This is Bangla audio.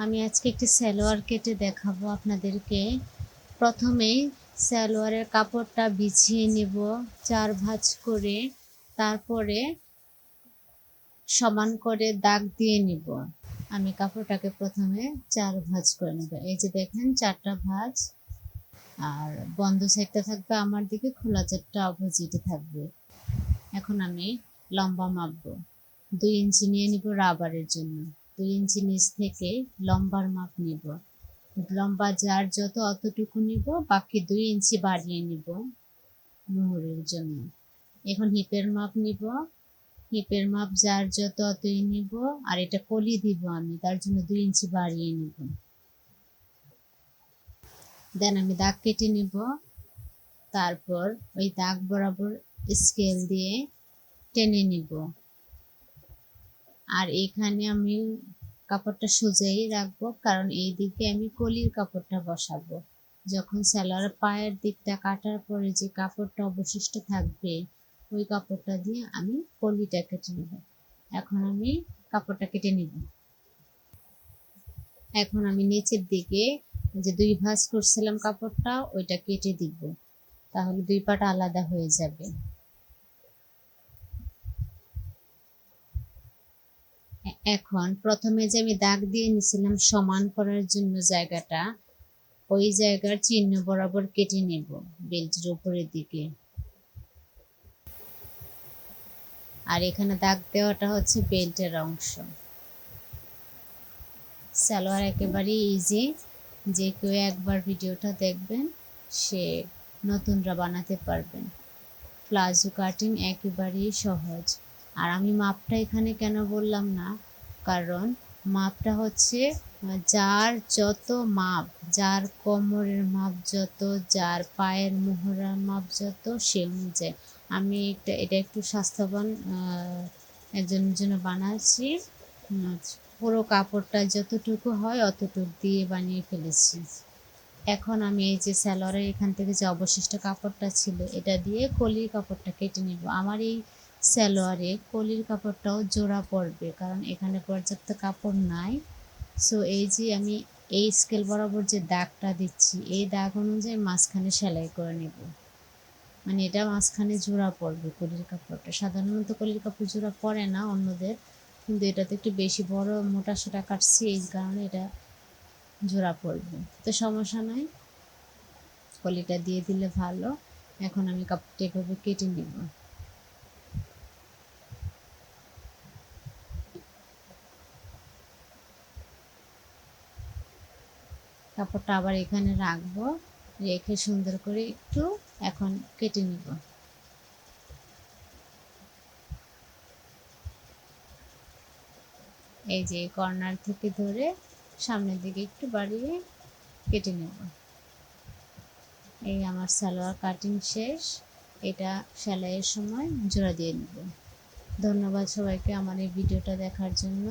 আমি আজকে একটি সালোয়ার কেটে দেখাবো আপনাদেরকে। প্রথমেই সালোয়ারের কাপড়টা বিছিয়ে নেব 4 ভাঁজ করে, তারপরে সমান করে দাগ দিয়ে নিব। আমি কাপড়টাকে প্রথমে 4 ভাঁজ করে নেব। এই যে দেখেন 4টা ভাঁজ, আর বন্ধ সাইডটা থাকবে আমার দিকে, খোলা সাইডটা অপোজিটে থাকবে। এখন আমি লম্বা মাপবো। 2 ইঞ্চি নিয়ে নিব রাবারের জন্য। 2 ইঞ্চি নিচ থেকে লম্বার মাপ নিব। লম্বা যার যত অতটুকু নিব, বাকি 2 ইঞ্চি বাড়িয়ে নিব মোহরের জন্য। এখন হিপের মাপ নিব। হিপের মাপ যার যত অতই নিব, আর এটা কলি দিব আমি, তার জন্য 2 ইঞ্চি বাড়িয়ে নিব। দেন আমি দাগ কেটে নিব। তারপর ওই দাগ বরাবর স্কেল দিয়ে টেনে নিব। আর এখানে আমি কাপড়টা সোজাই রাখবো, কারণ এই দিকে আমি কলির কাপড়টা বসাবো। যখন সালোয়ার পায়ের দিকটা কাটার পরে যে কাপড়টা অবশিষ্ট থাকবে, ওই কাপড়টা দিয়ে আমি কলিটা কেটে নেব। এখন আমি কাপড়টা কেটে নিব। এখন আমি নিচের দিকে যে 2 ভাঁজ করছিলাম কাপড়টা, ওইটা কেটে দিব, তাহলে 2 পাট আলাদা হয়ে যাবে। এখন প্রথমে যে আমি দাগ দিয়ে নিছিলাম সমান করার জন্য জায়গাটা, ওই জায়গার চিহ্ন বরাবর কেটে নেব বেল্টের উপরের দিকে। আর এখানে দাগ দেওয়াটা হচ্ছে বেল্টের অংশ। সালোয়ার একেবারেই ইজি, যে কেউ একবার ভিডিওটা দেখবেন সে নতুনরা বানাতে পারবেন। প্লাজো কাটিং একেবারেই সহজ। আর আমি মাপটা এখানে কেন বললাম না, কারণ মাপটা হচ্ছে যার যত মাপ, যার কোমরের মাপ যত, যার পায়ের মোহরার মাপ যত, সে অনুযায়ী আমি এটা একটু স্বাস্থ্যবান একজনের জন্য বানাচ্ছি। পুরো কাপড়টা যতটুকু হয় অতটুকু দিয়ে বানিয়ে ফেলেছি। এখন আমি এই যে সালোয়ারের এখান থেকে যে অবশিষ্ট কাপড়টা ছিল, এটা দিয়ে কলির কাপড়টা কেটে নেব। আমার এই সালোয়ারে কলির কাপড়টাও জোড়া পড়বে, কারণ এখানে পর্যাপ্ত কাপড় নাই। সো এই যে আমি এই স্কেল বরাবর যে দাগটা দিচ্ছি, এই দাগ অনুযায়ী মাঝখানে সেলাই করে নেব। মানে এটা মাঝখানে জোড়া পড়বে কলির কাপড়টা। সাধারণত কলির কাপড় জোড়া পড়ে না অন্যদের, কিন্তু এটাতে একটু বেশি বড় মোটা সোটা কাটছি, এই কারণে এটা জোড়া পড়বে। তো সমস্যা নাই, কলিটা দিয়ে দিলে ভালো। এখন আমি কাপড়টা এভাবে কেটে নিব। কাপড়টা আবার এখানে রাখবো, রেখে সুন্দর করে একটু এখন কেটে নিব। এই যে কর্নার থেকে ধরে সামনের দিকে একটু বাড়িয়ে কেটে নেব। এই আমার সালোয়ার কাটিং শেষ। এটা সেলাইয়ের সময় জোড়া দিয়ে নেব। ধন্যবাদ সবাইকে আমার এই ভিডিওটা দেখার জন্য।